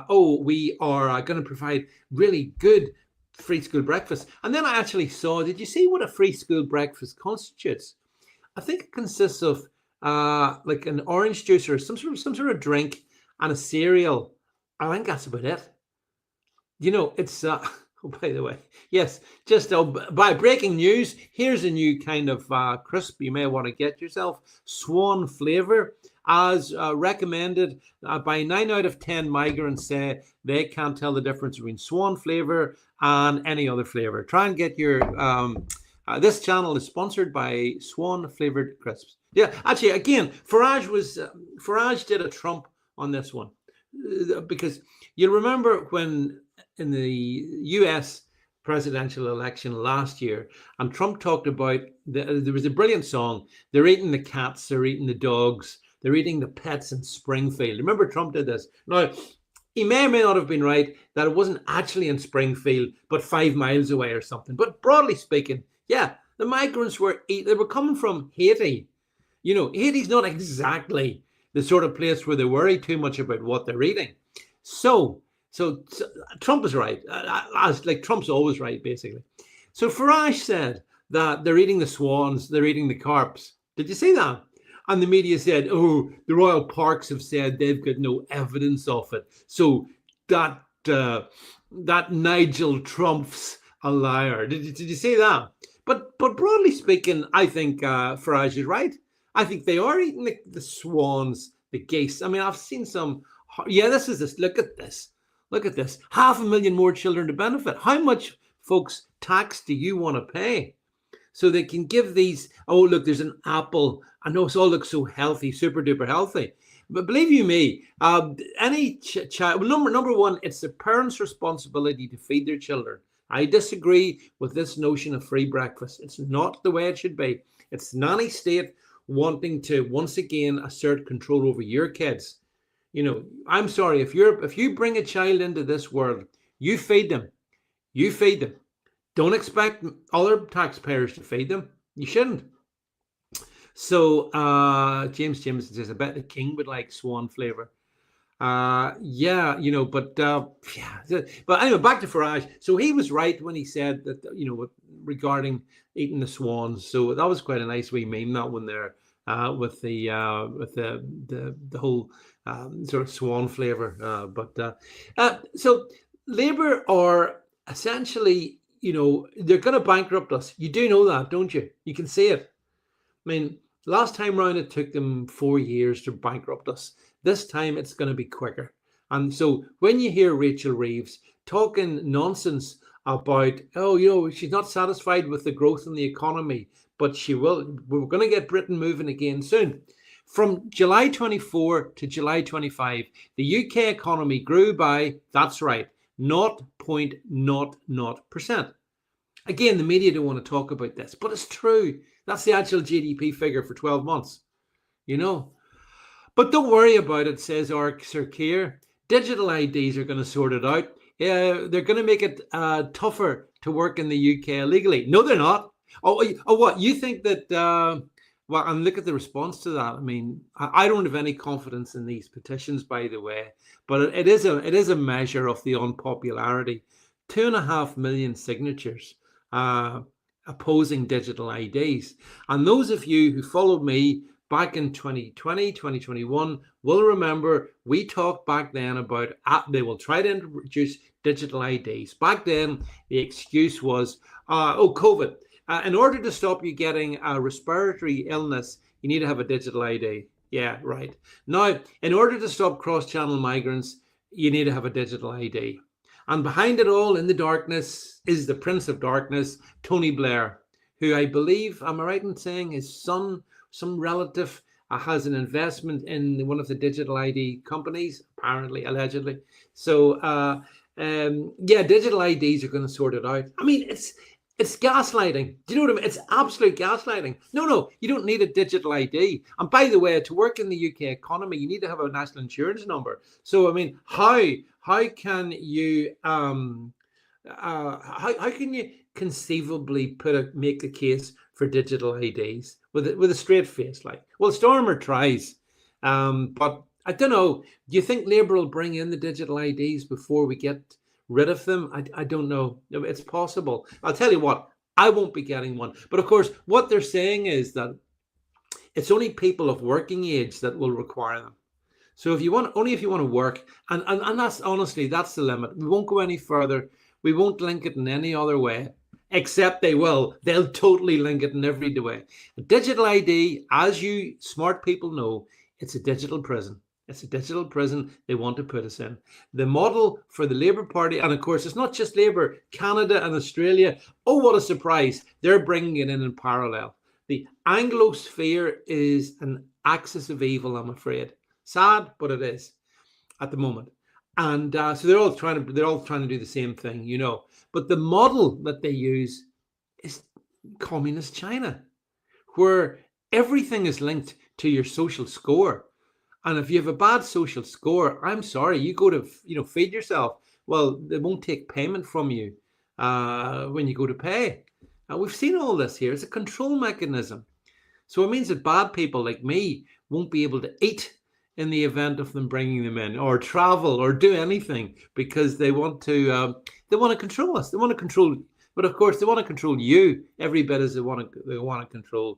we are going to provide really good free school breakfast. And then I actually saw, did you see what a free school breakfast constitutes? I think it consists of like an orange juice or some sort of drink and a cereal. I think that's about it. It's by the way, yes, just by breaking news, here's a new kind of crisp you may want to get yourself. Swan flavor, as recommended by 9 out of 10 migrants say they can't tell the difference between swan flavor and any other flavor. Try and get your this channel is sponsored by Swan flavored crisps. Yeah, actually, again, Farage did a trump on this one, because you remember when in the US presidential election last year, and Trump talked about, there was a brilliant song, they're eating the cats, they're eating the dogs, they're eating the pets in Springfield. Remember Trump did this? Now, he may or may not have been right that it wasn't actually in Springfield, but 5 miles away or something. But broadly speaking, yeah, the migrants they were coming from Haiti. Haiti's not exactly the sort of place where they worry too much about what they're eating. So Trump is right, like Trump's always right, basically. So Farage said that they're eating the swans, they're eating the carps. Did you see that? And the media said, the royal parks have said they've got no evidence of it. So that Nigel Trump's a liar. Did you see that? But broadly speaking, I think Farage is right. I think they are eating the swans, the geese. I mean, I've seen some. Yeah, look at this. Look at this. 500,000 more children to benefit. How much, folks, tax do you want to pay? So they can give these, look, there's an apple. I know it all looks so healthy, super duper healthy. But believe you me, any child, number one, it's the parents' responsibility to feed their children. I disagree with this notion of free breakfast. It's not the way it should be. It's nanny state wanting to, once again, assert control over your kids. I'm sorry, if you bring a child into this world, you feed them. You feed them. Don't expect other taxpayers to feed them. You shouldn't. So James Jameson says, I bet the king would like swan flavor. But anyway, back to Farage. So he was right when he said that, regarding eating the swans. So that was quite a nice wee meme, that one there, with the whole sort of swan flavor. So Labour are essentially, they're going to bankrupt us. You do know that, don't you? You can see it. I mean, last time round, it took them 4 years to bankrupt us. This time, it's going to be quicker. And so when you hear Rachel Reeves talking nonsense about, she's not satisfied with the growth in the economy, but we're going to get Britain moving again soon. From July 24 to July 25, the UK economy grew by, that's right, 0.00%. Again, the media don't want to talk about this, but it's true. That's the actual GDP figure for 12 months, But don't worry about it, says Sir Keir. Digital IDs are going to sort it out. They're going to make it tougher to work in the UK illegally. No, they're not. What? You think that... and look at the response to that. I mean, I don't have any confidence in these petitions, by the way, but it is a measure of the unpopularity. 2.5 million signatures opposing digital IDs. And those of you who followed me back in 2020, 2021 will remember we talked back then about they will try to introduce digital IDs. Back then, the excuse was, COVID. In order to stop you getting a respiratory illness, you need to have a digital ID. Yeah, right. Now, in order to stop cross-channel migrants, you need to have a digital ID. And behind it all, in the darkness, is the Prince of Darkness, Tony Blair, who I believe, am I right in saying his son, some relative, has an investment in one of the digital ID companies, apparently, allegedly. So, yeah, digital IDs are going to sort it out. I mean, it's gaslighting. Do you know what I mean? It's absolute gaslighting. No, you don't need a digital ID. And by the way, to work in the UK economy, you need to have a national insurance number. So, I mean, how can you how can you conceivably make the case for digital IDs with a straight face? Like, well, Stormer tries, but I don't know. Do you think Labour will bring in the digital IDs before we get rid of them? I don't know. It's possible. I'll tell you what, I won't be getting one. But of course, what they're saying is that it's only people of working age that will require them. So if you want, only if you want to work, and that's honestly, that's the limit. We won't go any further. We won't link it in any other way, except they'll totally link it in every way. A digital ID, as you smart people know, it's a digital prison. It's a digital prison they want to put us in. The model for the Labour Party, and of course, it's not just Labour, Canada and Australia. Oh, what a surprise. They're bringing it in parallel. The Anglosphere is an axis of evil, I'm afraid. Sad, but it is at the moment. And so they're all trying to do the same thing, you know. But the model that they use is communist China, where everything is linked to your social score. And if you have a bad social score, I'm sorry, you go to feed yourself. Well, they won't take payment from you when you go to pay. We've seen all this here. It's a control mechanism. So it means that bad people like me won't be able to eat in the event of them bringing them in, or travel, or do anything, because they want to control us. They want to control, but of course they want to control you every bit as they want to control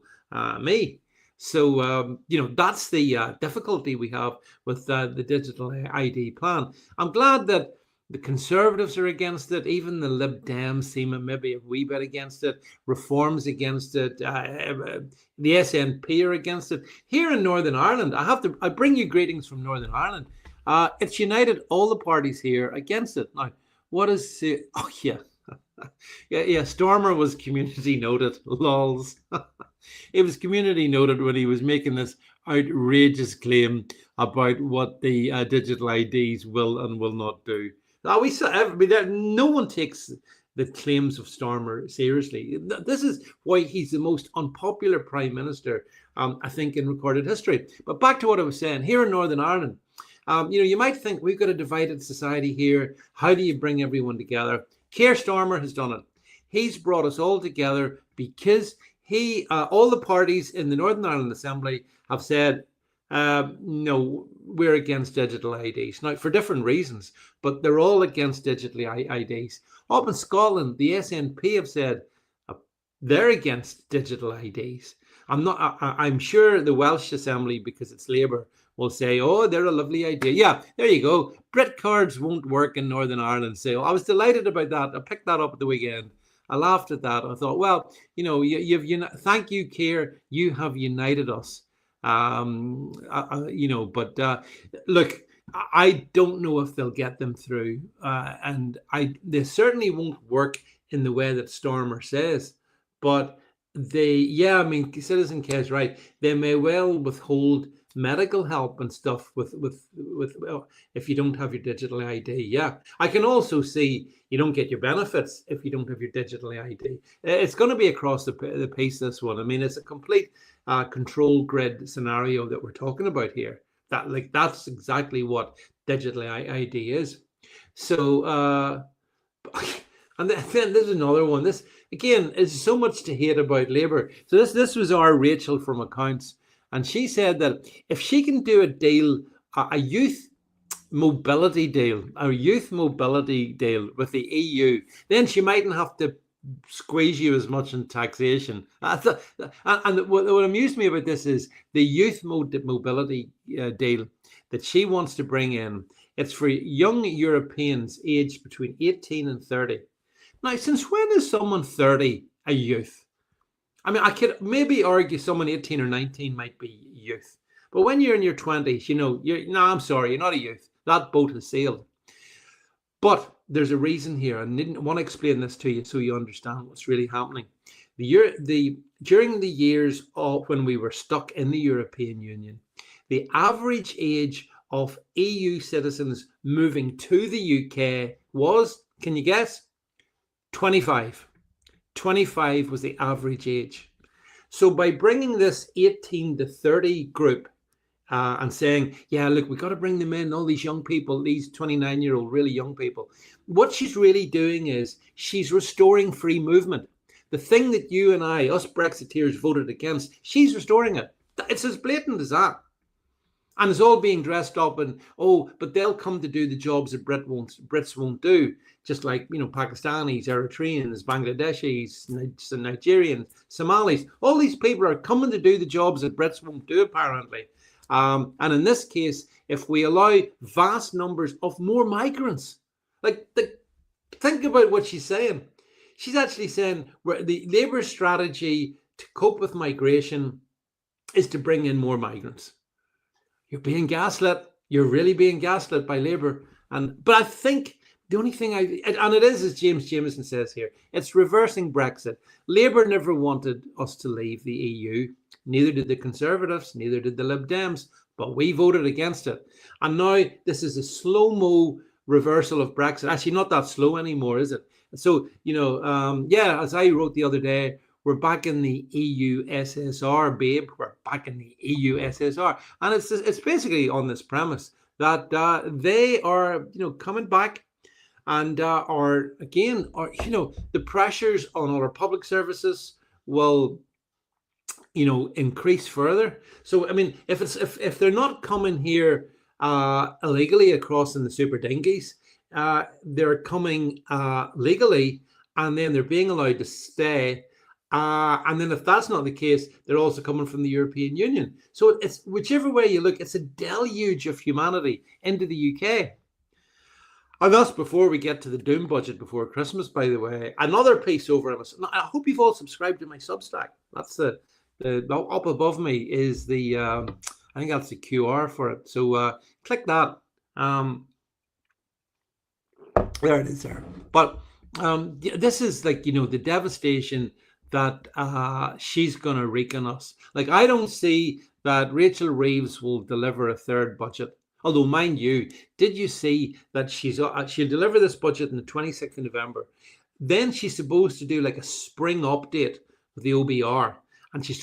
me. So that's the difficulty we have with the digital ID plan. I'm glad that the Conservatives are against it. Even the Lib Dems seem maybe a wee bit against it. Reform's against it. The SNP are against it. Here in Northern Ireland, I bring you greetings from Northern Ireland. It's united all the parties here against it. Now, what is it? Oh, yeah. Yeah, Stormer was community noted. Lols. It was community noted when he was making this outrageous claim about what the digital IDs will and will not do. No one takes the claims of Stormer seriously. This is why he's the most unpopular Prime Minister, I think, in recorded history. But back to what I was saying, here in Northern Ireland, you might think we've got a divided society here. How do you bring everyone together? Keir Starmer has done it. He's brought us all together because all the parties in the Northern Ireland Assembly have said, no, we're against digital IDs. Now, for different reasons, but they're all against digital IDs. Up in Scotland, the SNP have said they're against digital IDs. I'm sure the Welsh Assembly, because it's Labour, will say, oh, they're a lovely idea. Yeah, there you go. Brit cards won't work in Northern Ireland. So I was delighted about that. I picked that up at the weekend. I laughed at that. I thought, well, thank you, Keir. You have united us. But look, I don't know if they'll get them through, and they certainly won't work in the way that Stormer says. But Citizen K is right. They may well withhold medical help and stuff with if you don't have your digital ID. Yeah, I can also see you don't get your benefits if you don't have your digital ID. It's going to be across the piece, this one. I mean, it's a complete control grid scenario that we're talking about here. That's exactly what digital ID is. So and then there's another one. This again is so much to hate about Labour. So this was our Rachel from Accounts, and she said that if she can do a deal, a youth mobility deal with the EU, then she mightn't have to squeeze you as much in taxation. And what amused me about this is the youth mobility deal that she wants to bring in. It's for young Europeans aged between 18 and 30. Now, since when is someone 30 a youth? I mean, I could maybe argue someone 18 or 19 might be youth. But when you're in your 20s, I'm sorry, you're not a youth. That boat has sailed. But there's a reason here. I didn't want to explain this to you so you understand what's really happening. During the years of when we were stuck in the European Union, the average age of EU citizens moving to the UK was, can you guess? 25. 25 was the average age. So by bringing this 18 to 30 group and saying, yeah, look, we've got to bring them in, all these young people, these 29-year-old really young people, what she's really doing is she's restoring free movement. The thing that you and I, us Brexiteers, voted against, she's restoring it. It's as blatant as that. And it's all being dressed up and, oh, but they'll come to do the jobs that Brits won't do. Just like, you know, Pakistanis, Eritreans, Bangladeshis, Nigerians, Somalis. All these people are coming to do the jobs that Brits won't do, apparently. And in this case, if we allow vast numbers of more migrants, think about what she's saying. She's actually saying the Labour strategy to cope with migration is to bring in more migrants. You're being gaslit. You're really being gaslit by Labour. But I think the only thing and it is, as James Jameson says here, it's reversing Brexit. Labour never wanted us to leave the EU. Neither did the Conservatives, neither did the Lib Dems, but we voted against it. And now this is a slow-mo reversal of Brexit. Actually, not that slow anymore, is it? So, you know, as I wrote the other day, we're back in the EU SSR, babe. We're back in the EU SSR. And it's basically on this premise that they are, you know, coming back and the pressures on all our public services will, you know, increase further. So, I mean, if they're not coming here illegally across in the super dinghies, they're coming legally, and then they're being allowed to stay. And then if that's not the case, they're also coming from the European Union. So it's whichever way you look, it's a deluge of humanity into the UK. And that's before we get to the Doom budget before Christmas, by the way. Another piece over on us. I hope you've all subscribed to my Substack. That's the up above me is the I think that's the QR for it. So click that. There it is there. But this is like, you know, the devastation that she's going to wreak on us. Like, I don't see that Rachel Reeves will deliver a third budget. Although, mind you, did you see that she'll deliver this budget on the 26th of November? Then she's supposed to do like a spring update with the OBR, and she's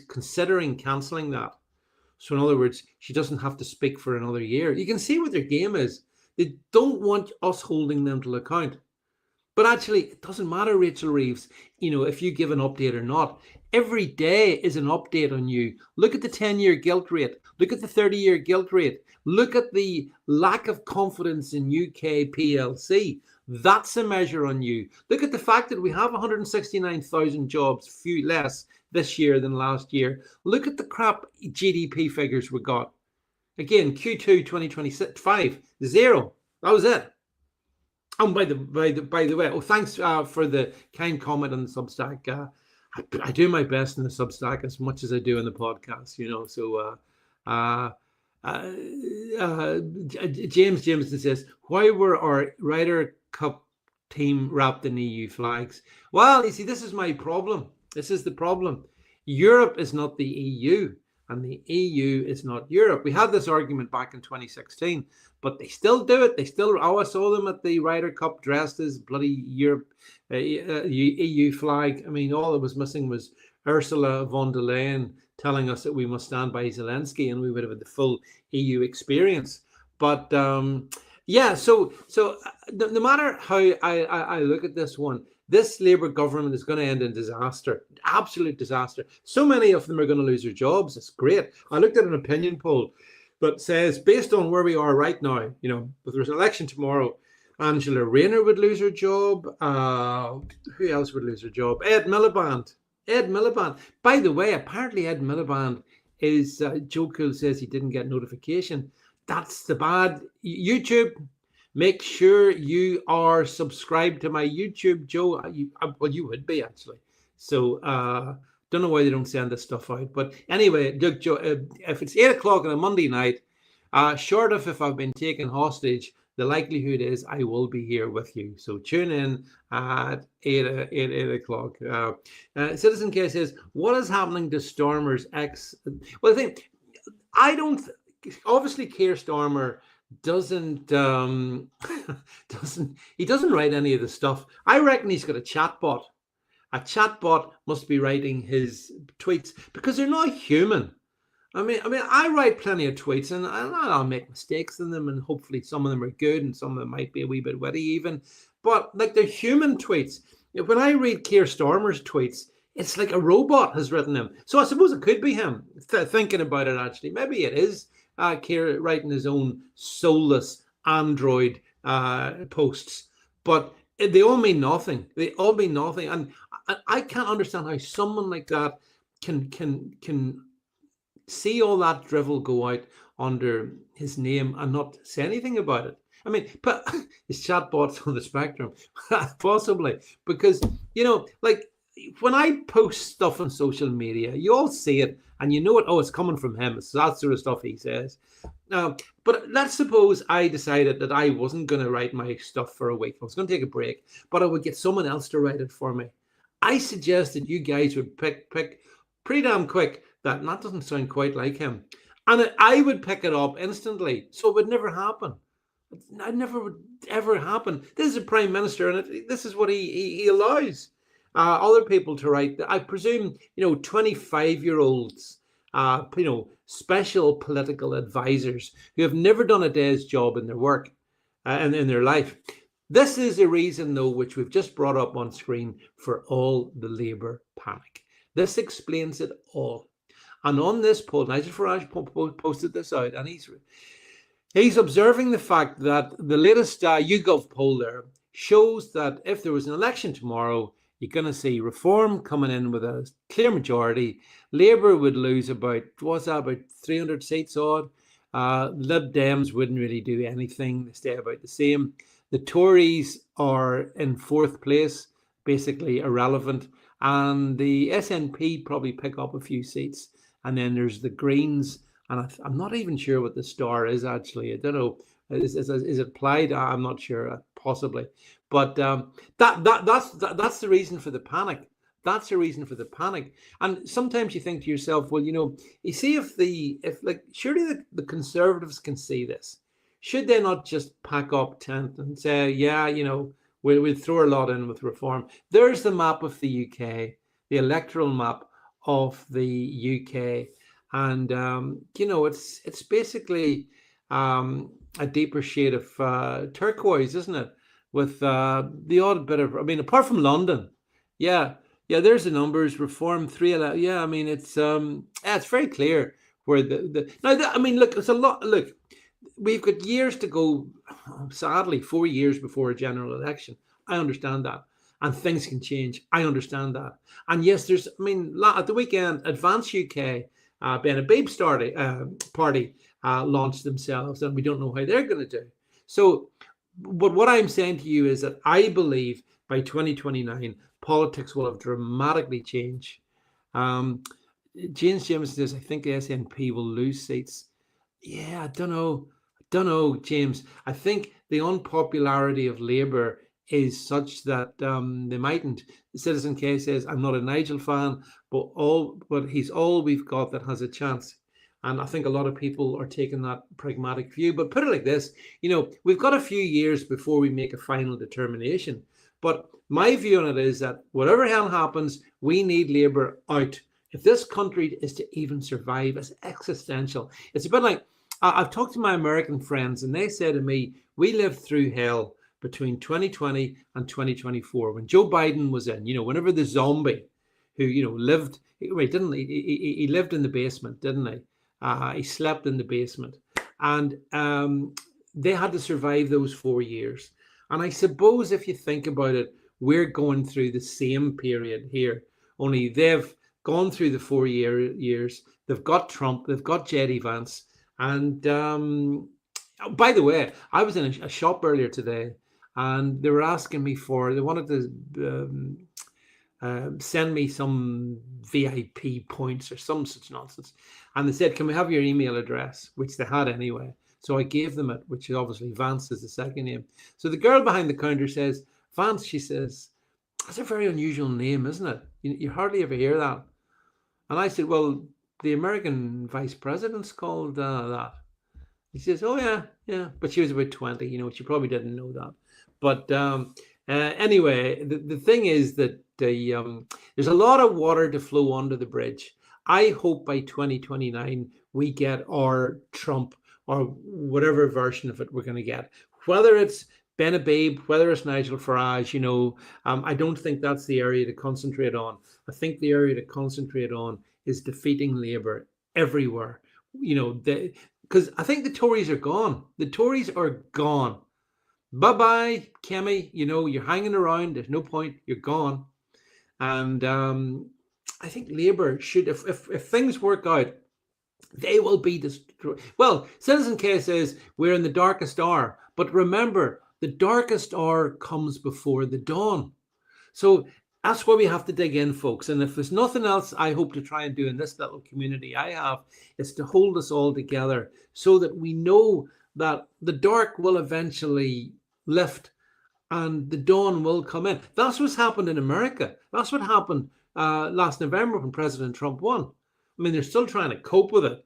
considering cancelling that. So in other words, she doesn't have to speak for another year. You can see what their game is. They don't want us holding them to account. But actually, it doesn't matter, Rachel Reeves, you know, if you give an update or not. Every day is an update on you. Look at the 10-year gilt rate. Look at the 30-year gilt rate. Look at the lack of confidence in UK PLC. That's a measure on you. Look at the fact that we have 169,000 jobs, few less this year than last year. Look at the crap GDP figures we got. Again, Q2 2025, 0. That was it. And by the way, thanks for the kind comment on the Substack. I do my best in the Substack as much as I do in the podcast, you know. So James Jameson says, why were our Ryder Cup team wrapped in EU flags? Well, you see, this is my problem. This is the problem. Europe is not the EU, and the EU is not Europe. We had this argument back in 2016, but they still do it. I saw them at the Ryder Cup dressed as bloody Europe, EU flag. I mean, all that was missing was Ursula von der Leyen telling us that we must stand by Zelensky, and we would have had the full EU experience. But no matter how I look at this one, this Labour government is going to end in disaster, absolute disaster. So many of them are going to lose their jobs. It's great. I looked at an opinion poll that says, based on where we are right now, you know, if there's an election tomorrow, Angela Rayner would lose her job. Who else would lose her job? Ed Miliband. By the way, apparently Ed Miliband is, Joe Cool says he didn't get notification. That's the bad. YouTube, make sure you are subscribed to my YouTube, Joe. You would be, actually. So, don't know why they don't send this stuff out. But anyway, Joe, if it's 8 o'clock on a Monday night, short of if I've been taken hostage, the likelihood is I will be here with you. So tune in at 8 o'clock. Citizen K says, what is happening to Stormer's ex? Well, I don't, obviously Keir Starmer doesn't doesn't write any of the stuff. I reckon he's got a chatbot. A chatbot must be writing his tweets because they're not human. I mean, I write plenty of tweets and I'll make mistakes in them, and hopefully some of them are good and some of them might be a wee bit witty even. But like, they're human tweets. When I read Keir Starmer's tweets, it's like a robot has written them. So I suppose it could be him. Thinking about it, actually, maybe it is Keir writing his own soulless Android posts. But they all mean nothing. They all mean nothing, and I can't understand how someone like that can see all that drivel go out under his name and not say anything about it. I mean, but his chatbot's on the spectrum, possibly, because, you know, like when I post stuff on social media, you all see it and you know it. Oh, it's coming from him. It's that sort of stuff he says. But let's suppose I decided that I wasn't going to write my stuff for a week. I was going to take a break, but I would get someone else to write it for me. I suggest that you guys would pick pretty damn quick that doesn't sound quite like him. And I would pick it up instantly. So it would never happen. It never would ever happen. This is a prime minister, and this is what he allows other people to write. I presume, 25-year-olds, special political advisors who have never done a day's job in their work and in their life. This is a reason, though, which we've just brought up on screen for all the Labour panic. This explains it all. And on this poll, Nigel Farage posted this out, and he's observing the fact that the latest YouGov poll there shows that if there was an election tomorrow, you're going to see Reform coming in with a clear majority. Labour would lose about 300 seats odd. Lib Dems wouldn't really do anything. They stay about the same. The Tories are in fourth place, basically irrelevant. And the SNP probably pick up a few seats. And then there's the Greens. And I'm not even sure what the star is, actually. I don't know. Is it Plaid? I'm not sure, possibly. But that's the reason for the panic. That's the reason for the panic. And sometimes you think to yourself, well, you see if surely the Conservatives can see this. Should they not just pack up tent and say, yeah, we'll throw a lot in with Reform? There's the map of the UK, the electoral map of the UK. And, it's basically a deeper shade of turquoise, isn't it? With the odd bit of, apart from London. Yeah, there's the numbers. Reform 311. Yeah, it's very clear where look, it's a lot. Look, we've got years to go, sadly, 4 years before a general election. I understand that. And things can change. I understand that. And yes, there's, at the weekend, Advance UK, Ben Habib's party launched themselves, and we don't know how they're going to do. So, but what I'm saying to you is that I believe by 2029, politics will have dramatically changed. James Jameson says, I think the SNP will lose seats. Yeah, I don't know, James. I think the unpopularity of Labour is such that they mightn't. Citizen K says, I'm not a Nigel fan, but he's all we've got that has a chance. And I think a lot of people are taking that pragmatic view. But put it like this, we've got a few years before we make a final determination. But my view on it is that whatever hell happens, we need Labour out. If this country is to even survive, it's existential. It's a bit like, I've talked to my American friends, and they say to me, we lived through hell between 2020 and 2024 when Joe Biden was in, whenever the zombie who, lived, he lived in the basement, didn't he? He slept in the basement, and they had to survive those 4 years. And I suppose if you think about it, we're going through the same period here, only they've gone through the 4 years. They've got Trump, they've got JD Vance. And by the way, I was in a shop earlier today, and they were asking me they wanted to send me some VIP points or some such nonsense. And they said, can we have your email address? Which they had anyway. So I gave them it, which is obviously Vance is the second name. So the girl behind the counter says, Vance, she says, that's a very unusual name, isn't it? You hardly ever hear that. And I said, well, the American vice president's called that. He says, oh, yeah, yeah. But she was about 20, she probably didn't know that. But anyway, the thing is that there's a lot of water to flow under the bridge. I hope by 2029 we get our Trump or whatever version of it we're going to get. Whether it's Benababe, whether it's Nigel Farage, I don't think that's the area to concentrate on. I think the area to concentrate on is defeating Labour everywhere. Because I think the Tories are gone. The Tories are gone. Bye-bye, Kemi. You're hanging around. There's no point. You're gone. And I think Labour should, if things work out, they will be destroyed. Well, Citizen K says we're in the darkest hour. But remember, the darkest hour comes before the dawn. So that's why we have to dig in, folks. And if there's nothing else I hope to try and do in this little community I have, is to hold us all together so that we know that the dark will eventually lift and the dawn will come in. That's what's happened in America. That's what happened last November when President Trump won. I mean, they're still trying to cope with it.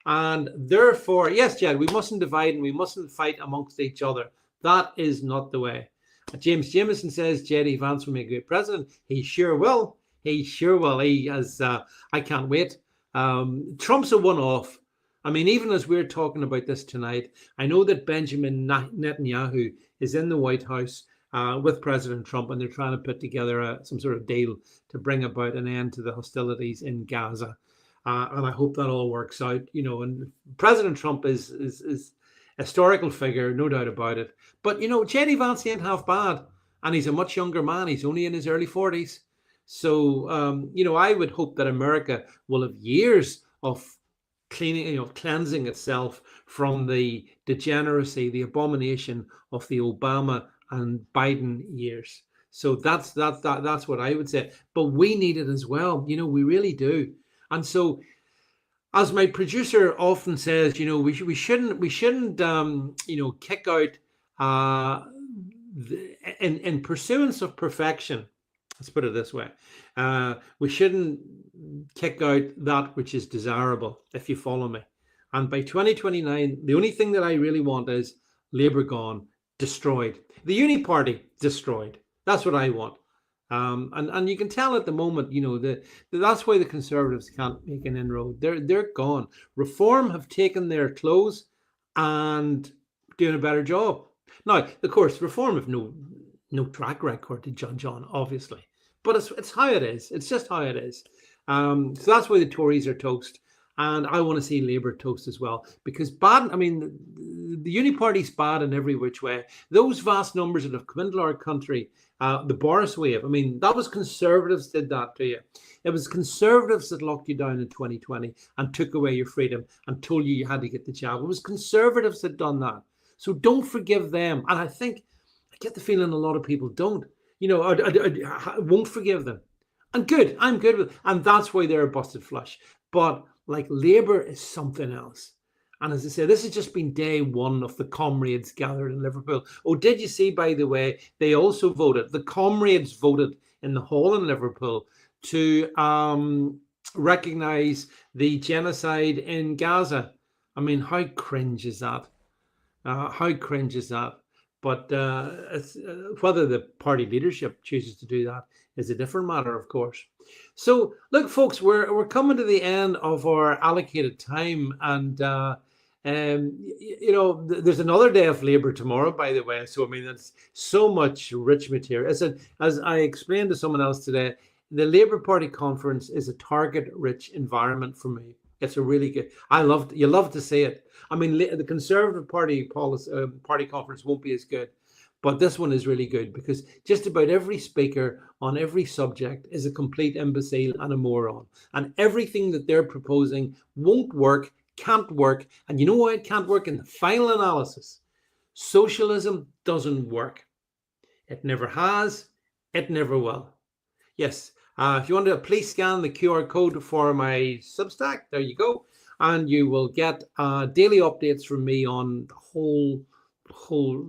And therefore, yes, Jed, we mustn't divide and we mustn't fight amongst each other. That is not the way. James Jameson says J.D. Vance will make a great president. He sure will. He sure will. He has. I can't wait. Trump's a one-off. I mean, even as we're talking about this tonight, I know that Benjamin Netanyahu is in the White House with President Trump, and they're trying to put together some sort of deal to bring about an end to the hostilities in Gaza. And I hope that all works out. And President Trump is a historical figure, no doubt about it. But, J.D. Vance ain't half bad. And he's a much younger man. He's only in his early 40s. So, I would hope that America will have years of cleansing itself from the degeneracy, the abomination of the Obama and Biden years. So that's what I would say. But we need it as well. We really do. And so, as my producer often says, we shouldn't kick out in pursuance of perfection. Let's put it this way: we shouldn't kick out that which is desirable. If you follow me, and by 2029, the only thing that I really want is Labour gone, destroyed, the Uni Party destroyed. That's what I want. And you can tell at the moment, that's why the Conservatives can't make an inroad. They're gone. Reform have taken their clothes and doing a better job. Now, of course, Reform have no track record to judge on, obviously, but it's how it is. It's just how it is. So that's why the Tories are toast, and I want to see Labour toast as well, because the Uni Party's bad in every which way. Those vast numbers that have come into our country. The Boris wave. That was Conservatives did that to you. It was Conservatives that locked you down in 2020 and took away your freedom and told you had to get the jab. It was Conservatives that done that. So don't forgive them. And I get the feeling a lot of people don't. I won't forgive them. And good. I'm good with it. And that's why they're busted flush. But Labour is something else. And as I say, this has just been day one of the comrades gathered in Liverpool. Oh, did you see, by the way, they also voted, the comrades voted in the hall in Liverpool to recognise the genocide in Gaza. How cringe is that? How cringe is that? But whether the party leadership chooses to do that is a different matter, of course. So, look, folks, we're coming to the end of our allocated time, and there's another day of Labour tomorrow, by the way. So, that's so much rich material. As I explained to someone else today, the Labour Party conference is a target-rich environment for me. It's a really good. You love to see it. The Conservative Party party conference won't be as good, but this one is really good because just about every speaker on every subject is a complete imbecile and a moron, and everything that they're proposing won't work, can't work. And you know why it can't work in the final analysis? Socialism doesn't work. It never has. It never will. Yes. If you want to, please scan the QR code for my Substack. There you go. and you will get daily updates from me on the whole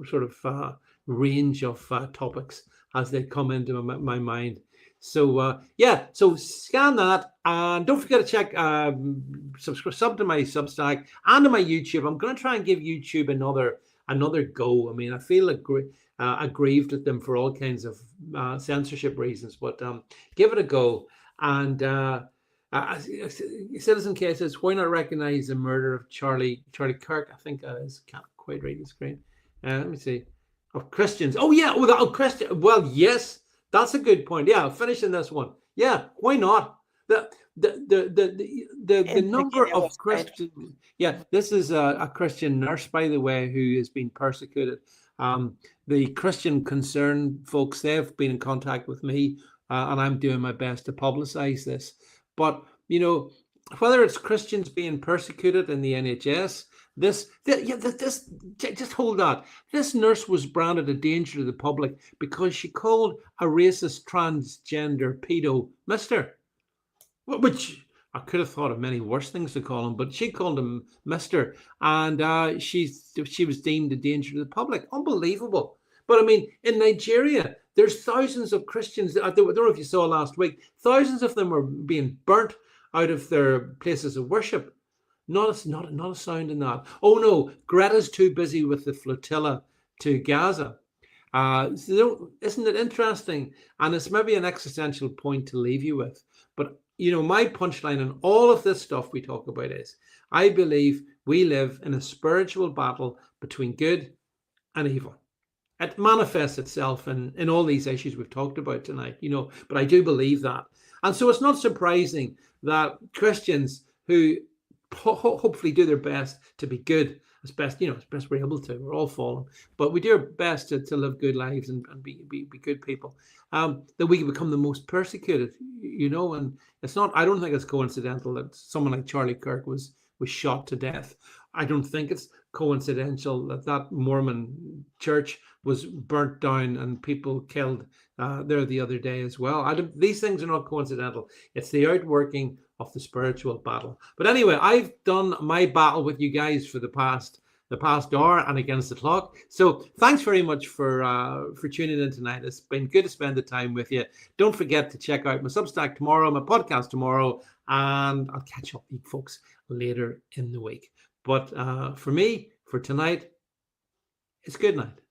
sort of range of topics as they come into my mind. So yeah, so scan that, and don't forget to check sub to my Substack and to my YouTube. I'm going to try and give YouTube another go. I mean, I feel aggrieved at them for all kinds of censorship reasons, but give it a go. And Citizen K says, why not recognize the murder of Charlie Kirk? I think that is, can't quite read the screen. Let me see. Of Christians. Oh yeah, Christian. Well, yes, that's a good point. Yeah, finishing this one. Yeah, why not? The number of Christians. Yeah, this is a Christian nurse, by the way, who has been persecuted. The Christian Concern folks, they've been in contact with me, and I'm doing my best to publicize this. But whether it's Christians being persecuted in the NHS, just hold that. This nurse was branded a danger to the public because she called a racist transgender pedo Mister, which I could have thought of many worse things to call him, but she called him Mister, and she was deemed a danger to the public. Unbelievable. But I mean, in Nigeria, there's thousands of Christians. I don't know if you saw last week. Thousands of them were being burnt out of their places of worship. Not a sound in that. Oh no, Greta's too busy with the flotilla to Gaza. So isn't it interesting? And it's maybe an existential point to leave you with. But my punchline on all of this stuff we talk about is, I believe we live in a spiritual battle between good and evil. It manifests itself in all these issues we've talked about tonight, but I do believe that. And so it's not surprising that Christians who hopefully do their best to be good, as best we're able to. We're all fallen, but we do our best to live good lives and be good people. That we can become the most persecuted, and it's not. I don't think it's coincidental that someone like Charlie Kirk was shot to death. I don't think it's coincidental that Mormon church was burnt down and people killed there the other day as well. These things are not coincidental. It's the outworking of the spiritual battle. But anyway, I've done my battle with you guys for the past hour and against the clock. So thanks very much for tuning in tonight. It's been good to spend the time with you. Don't forget to check out my Substack tomorrow, my podcast tomorrow, and I'll catch up with you folks later in the week. But for me, for tonight, it's good night.